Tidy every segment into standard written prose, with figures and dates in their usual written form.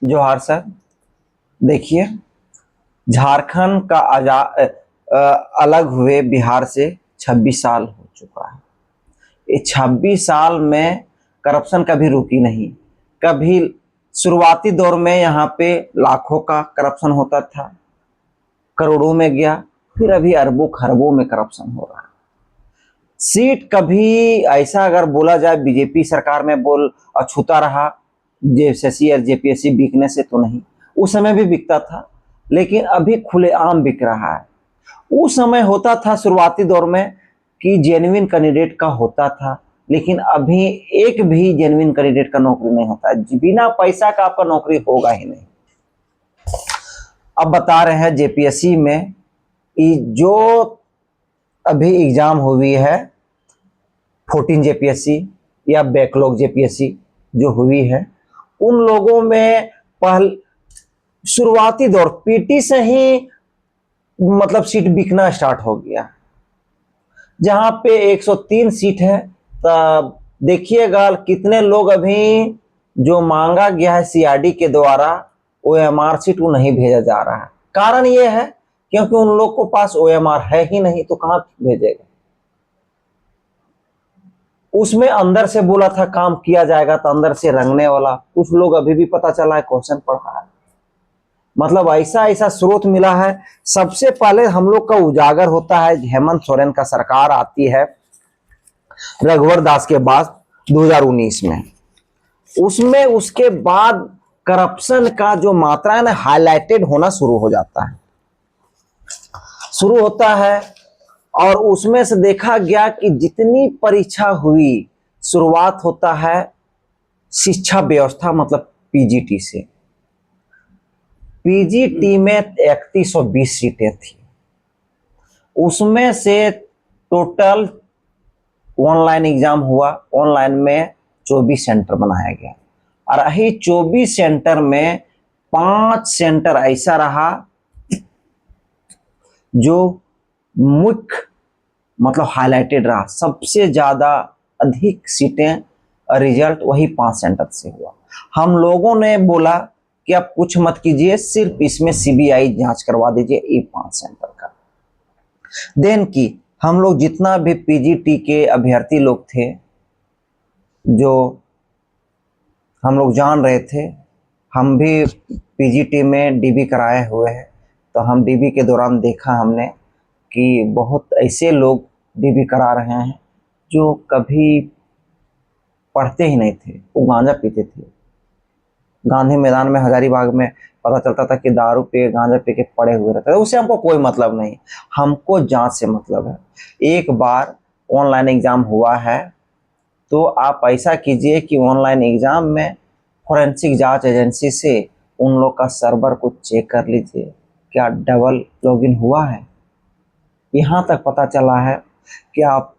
जोहार सर। देखिए, झारखंड का अलग हुए बिहार से 26 साल हो चुका है। ये 26 साल में करप्शन कभी रुकी नहीं। कभी शुरुआती दौर में यहाँ पे लाखों का करप्शन होता था, करोड़ों में गया, फिर अभी अरबों खरबों में करप्शन हो रहा है। सीट कभी ऐसा अगर बोला जाए बीजेपी सरकार में बोल अछूता रहा जेएसएससी और जेपीएससी बिकने से, तो नहीं, उस समय भी बिकता था, लेकिन अभी खुलेआम बिक रहा है। उस समय होता था शुरुआती दौर में कि जेन्युइन कैंडिडेट का होता था, लेकिन अभी एक भी जेन्युइन कैंडिडेट का नौकरी नहीं होता है। बिना पैसा का आपका नौकरी होगा ही नहीं। अब बता रहे हैं जेपीएससी में जो अभी एग्जाम हुई है 14 जेपीएससी या बैकलॉग जेपीएससी जो हुई है, उन लोगों में शुरुआती दौर पीटी से ही मतलब सीट बिकना स्टार्ट हो गया। जहां पे 103 सीट है, तब देखिएगा कितने लोग अभी जो मांगा गया है सीआरडी के द्वारा ओएमआर सीट वो नहीं भेजा जा रहा है। कारण यह है क्योंकि उन लोग को पास ओएमआर है ही नहीं, तो कहां भेजेगा। उसमें अंदर से बोला था काम किया जाएगा, तो अंदर से रंगने वाला कुछ लोग अभी भी पता चला है क्वेश्चन पढ़ रहा है। मतलब ऐसा ऐसा स्रोत मिला है। सबसे पहले हम लोग का उजागर होता है हेमंत सोरेन का सरकार आती है रघुवर दास के बाद 2019 में। उसमें उसके बाद करप्शन का जो मात्रा है ना हाईलाइटेड होना शुरू हो जाता है, शुरू होता है। और उसमें से देखा गया कि जितनी परीक्षा हुई, शुरुआत होता है शिक्षा व्यवस्था मतलब पीजीटी से। पीजीटी में 3120 सीटें थी, उसमें से टोटल ऑनलाइन एग्जाम हुआ, ऑनलाइन में 24 सेंटर बनाया गया। और यही 24 सेंटर में 5 सेंटर ऐसा रहा जो मुख्य मतलब हाईलाइटेड रहा। सबसे ज्यादा अधिक सीटें रिजल्ट वही 5 सेंटर से हुआ। हम लोगों ने बोला कि आप कुछ मत कीजिए, सिर्फ इसमें सीबीआई जांच करवा दीजिए ये 5 सेंटर का। देन की हम लोग जितना भी पीजीटी के अभ्यर्थी लोग थे, जो हम लोग जान रहे थे, हम भी पीजीटी में डीबी कराए हुए हैं, तो हम डीबी के दौरान देखा हमने कि बहुत ऐसे लोग डीबी करा रहे हैं जो कभी पढ़ते ही नहीं थे, वो गांजा पीते थे। गांधी मैदान में हजारीबाग में पता चलता था कि दारू पे गांजा पी के पड़े हुए रहते थे। उससे हमको कोई मतलब नहीं, हमको जांच से मतलब है। एक बार ऑनलाइन एग्जाम हुआ है, तो आप ऐसा कीजिए कि ऑनलाइन एग्जाम में फोरेंसिक जांच एजेंसी से उन लोग का सर्वर को चेक कर लीजिए, क्या डबल लॉगिन हुआ है। यहाँ तक पता चला है कि आप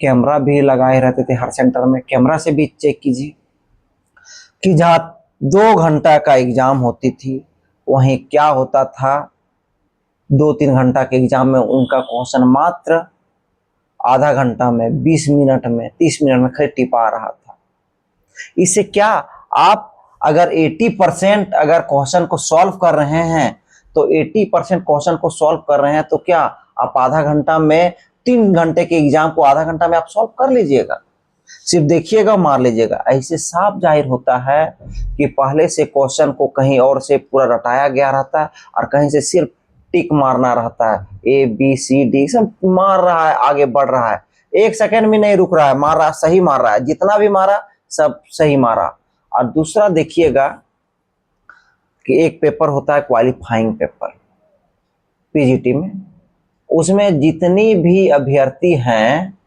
कैमरा भी लगाए रहते थे हर सेंटर में, कैमरा से भी चेक कीजिए कि जहाँ 2 घंटा का एग्जाम होती थी, वहीं क्या होता था 2-3 घंटा के एग्जाम में उनका क्वेश्चन मात्र आधा घंटा में, 20 मिनट में, 30 मिनट में खरीद टिपा रहा था। इससे क्या, आप अगर 80% अगर क्वेश्चन को सॉल्व कर रहे हैं, तो 80% क्वेश्चन को सॉल्व कर रहे हैं, तो क्या आप आधा घंटा में 3 घंटे के एग्जाम को आधा घंटा में आप सॉल्व कर लीजिएगा। सिर्फ देखिएगा, मार लीजिएगा। ऐसे साफ जाहिर होता है कि पहले से क्वेश्चन को कहीं और से पूरा रटाया गया रहता है और कहीं से सिर्फ टिक मारना रहता है, ए बी सी डी सब मार रहा है, आगे बढ़ रहा है, 1 सेकंड भी नहीं रुक रहा है, मार रहा, सही मार रहा है, जितना भी मारा सब सही मारा। और दूसरा देखिएगा कि एक पेपर होता है क्वालिफाइंग पेपर पीजीटी में, उसमें जितनी भी अभ्यर्थी हैं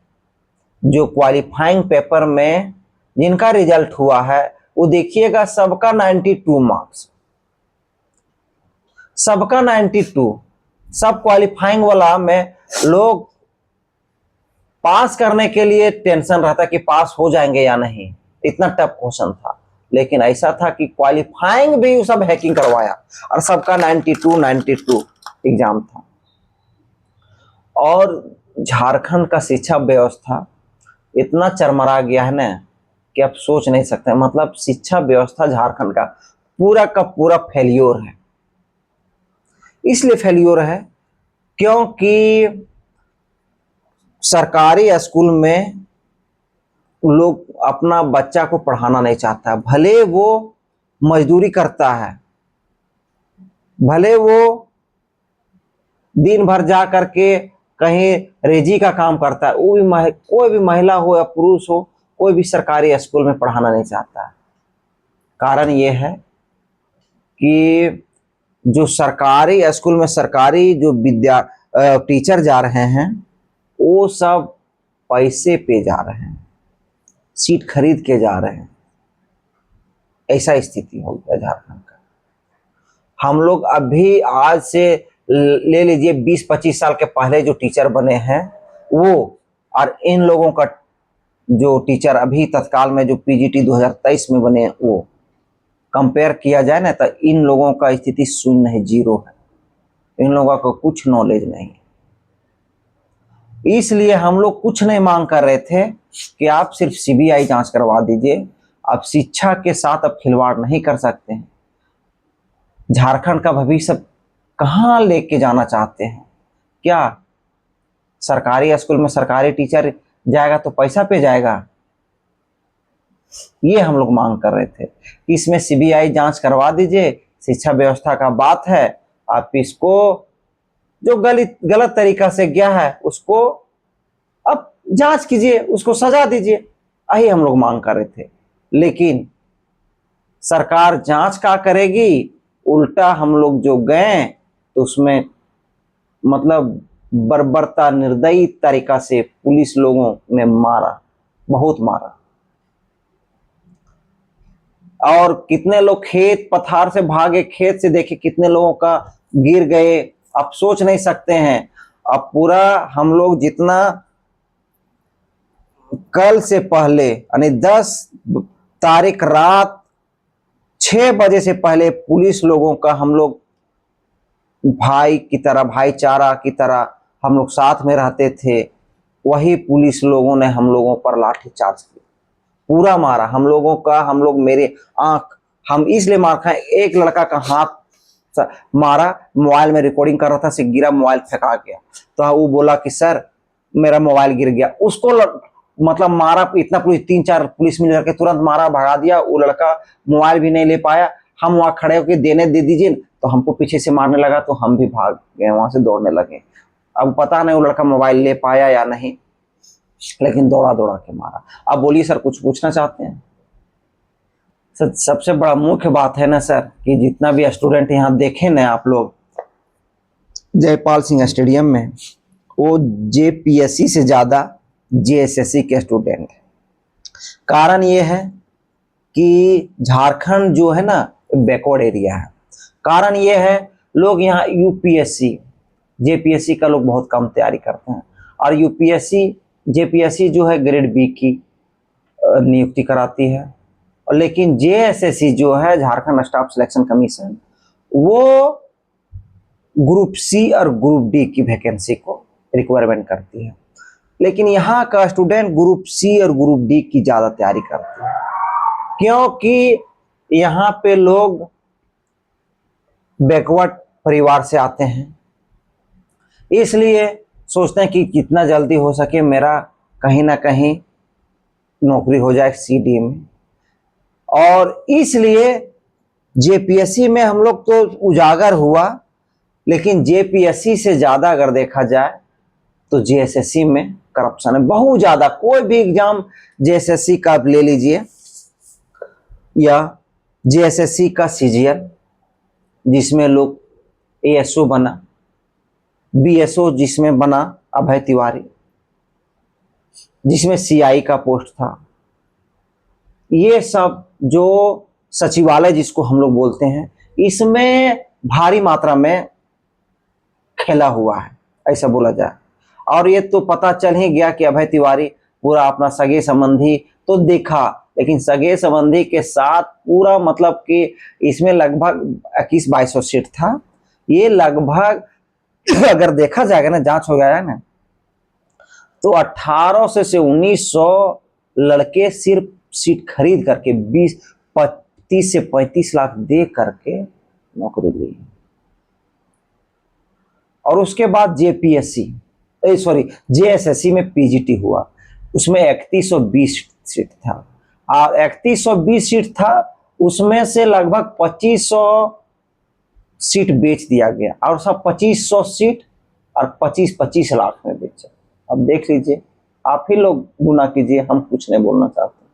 जो क्वालिफाइंग पेपर में जिनका रिजल्ट हुआ है, वो देखिएगा सबका 92 मार्क्स, सबका 92। सब क्वालिफाइंग वाला में लोग पास करने के लिए टेंशन रहता कि पास हो जाएंगे या नहीं, इतना टफ क्वेश्चन था। लेकिन ऐसा था कि क्वालिफाइंग भी सब हैकिंग करवाया और सबका 92 एग्जाम था। और झारखंड का शिक्षा व्यवस्था इतना चरमरा गया है ना कि आप सोच नहीं सकते। मतलब शिक्षा व्यवस्था झारखंड का पूरा का पूरा फेल्योर है। इसलिए फेल्योर है क्योंकि सरकारी स्कूल में लोग अपना बच्चा को पढ़ाना नहीं चाहता, भले वो मजदूरी करता है, भले वो दिन भर जा करके कहीं रेजी का काम करता है, वो भी कोई भी महिला हो या पुरुष हो, कोई भी सरकारी स्कूल में पढ़ाना नहीं चाहता है। कारण ये है कि जो सरकारी स्कूल में सरकारी जो टीचर जा रहे हैं वो सब पैसे पे जा रहे हैं, सीट खरीद के जा रहे हैं। ऐसा स्थिति हो गया झारखंड का। हम लोग अभी आज से ले लीजिए 20-25 साल के पहले जो टीचर बने हैं वो, और इन लोगों का जो टीचर अभी तत्काल में जो पीजीटी 2023 में बने वो कंपेयर किया जाए ना, तो इन लोगों का स्थिति शून्य है, जीरो है। इन लोगों को कुछ नॉलेज नहीं है। इसलिए हम लोग कुछ नहीं मांग कर रहे थे कि आप सिर्फ सीबीआई जांच करवा दीजिए। आप शिक्षा के साथ अब खिलवाड़ नहीं कर सकते हैं। झारखंड का भविष्य कहाँ लेके जाना चाहते हैं? क्या सरकारी स्कूल में सरकारी टीचर जाएगा तो पैसा पे जाएगा? ये हम लोग मांग कर रहे थे। इसमें सीबीआई जांच करवा दीजिए। शिक्षा व्यवस्था का बात है, आप इसको जो गलत तरीका से गया है उसको अब जांच कीजिए, उसको सजा दीजिए। यही हम लोग मांग कर रहे थे। लेकिन सरकार जांच क्या करेगी, उल्टा हम लोग जो गए तो उसमें मतलब बर्बरता निर्दयी तरीका से पुलिस लोगों ने मारा, बहुत मारा। और कितने लोग खेत पथार से भागे, खेत से देखे कितने लोगों का गिर गए, आप सोच नहीं सकते हैं। अब पूरा हम लोग जितना कल से पहले यानी 10 तारीख रात 6 बजे से पहले पुलिस लोगों का हम लोग भाई की तरह, भाईचारा की तरह हम लोग साथ में रहते थे। वही पुलिस लोगों ने हम लोगों पर लाठीचार्ज किया, पूरा मारा हम लोगों का। हम लोग मेरे आंख, हम इसलिए मार खाए, एक लड़का का हाथ मारा, मोबाइल में रिकॉर्डिंग कर रहा था, से गिरा, मोबाइल फेंका गया। तो वो बोला कि सर मेरा मोबाइल गिर गया। उसको मतलब मारा इतना, पुलिस 3-4 पुलिस मिल करके तुरंत मारा, भगा दिया। वो लड़का मोबाइल भी नहीं ले पाया। हम वहां खड़े होकर दे दीजिए, तो हमको पीछे से मारने लगा, तो हम भी भाग गए, वहां से दौड़ने लगे। अब पता नहीं वो लड़का मोबाइल ले पाया या नहीं, लेकिन दौड़ा दौड़ा के मारा। अब बोलिए सर, कुछ पूछना चाहते हैं? सर सबसे बड़ा मुख्य बात है ना सर, कि जितना भी स्टूडेंट यहाँ देखे ना आप लोग जयपाल सिंह स्टेडियम में, वो जेपीएससी से ज्यादा जेएसएससी के स्टूडेंट है। कारण ये है कि झारखंड जो है ना बैकवर्ड एरिया है। कारण ये है लोग यहाँ यूपीएससी जेपीएससी का लोग बहुत कम तैयारी करते हैं, और यूपीएससी जेपीएससी जो है ग्रेड बी की नियुक्ति कराती है। और लेकिन जेएसएससी जो है झारखंड स्टाफ सिलेक्शन कमीशन, वो ग्रुप सी और ग्रुप डी की वैकेंसी को रिक्वायरमेंट करती है। लेकिन यहाँ का स्टूडेंट ग्रुप सी और ग्रुप डी की ज्यादा तैयारी करते हैं, क्योंकि यहाँ पे लोग बैकवर्ड परिवार से आते हैं। इसलिए सोचते हैं कि जितना जल्दी हो सके मेरा कहीं ना कहीं नौकरी हो जाए सीडी में। और इसलिए जेपीएससी में हम लोग तो उजागर हुआ, लेकिन जेपीएससी से ज्यादा अगर देखा जाए तो जेएसएससी में करप्शन है बहुत ज्यादा। कोई भी एग्जाम जेएसएससी का ले लीजिए, या जेएसएससी का सीजीएल जिसमें लोग एएसओ बना, बीएसओ जिसमें बना अभय तिवारी, जिसमें सीआई का पोस्ट था, ये सब जो सचिवालय जिसको हम लोग बोलते हैं, इसमें भारी मात्रा में खेला हुआ है, ऐसा बोला जाए। और ये तो पता चल ही गया कि अभय तिवारी पूरा अपना सगे संबंधी तो देखा, लेकिन सगे संबंधी के साथ पूरा मतलब कि इसमें लगभग 2100-2200 सीट था। ये लगभग अगर देखा जाएगा ना, जांच हो गया है ना, तो 1800 से 1900 लड़के सिर्फ सीट खरीद करके 30 से 35 लाख दे करके नौकरी ली। और उसके बाद जेएसएससी में पीजीटी हुआ, उसमें 3120 सीट था, और 3120 सीट था, उसमें से लगभग 2500 सीट बेच दिया गया, और सब 2500 सीट और 25-25 लाख में बेचा। अब देख लीजिए, आप ही लोग गुना कीजिए, हम कुछ नहीं बोलना चाहते।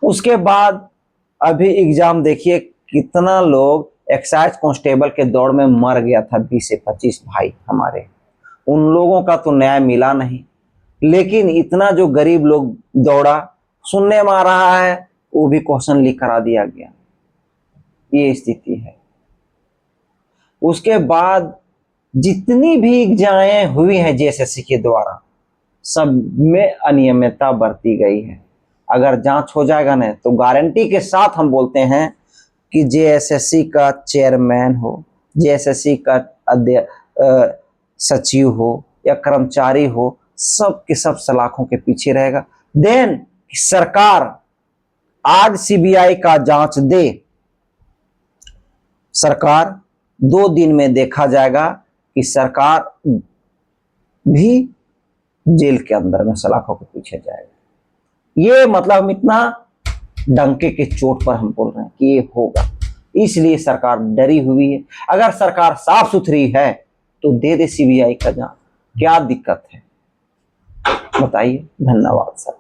उसके बाद अभी एग्जाम देखिए, कितना लोग एक्साइज कांस्टेबल के दौड़ में मर गया था, 20 से 25 भाई हमारे, उन लोगों का तो न्याय मिला नहीं। लेकिन इतना जो गरीब लोग दौड़ा, सुनने में आ रहा है वो भी क्वेश्चन लीक करा दिया गया, ये स्थिति है। उसके बाद जितनी भी एग्जामें हुई है जेएसएससी के द्वारा, सब में अनियमितता बरती गई है। अगर जांच हो जाएगा ना, तो गारंटी के साथ हम बोलते हैं कि जेएसएससी का चेयरमैन हो, जेएसएससी का सचिव हो या कर्मचारी हो, सब के सब सलाखों के पीछे रहेगा। देन सरकार आज सीबीआई का जांच दे, सरकार 2 दिन में देखा जाएगा कि सरकार भी जेल के अंदर में सलाखों के पीछे जाएगा। ये मतलब हम इतना डंके के चोट पर हम बोल रहे हैं कि ये होगा, इसलिए सरकार डरी हुई है। अगर सरकार साफ सुथरी है तो दे दे सीबीआई का जांच, क्या दिक्कत है बताइए। धन्यवाद सर।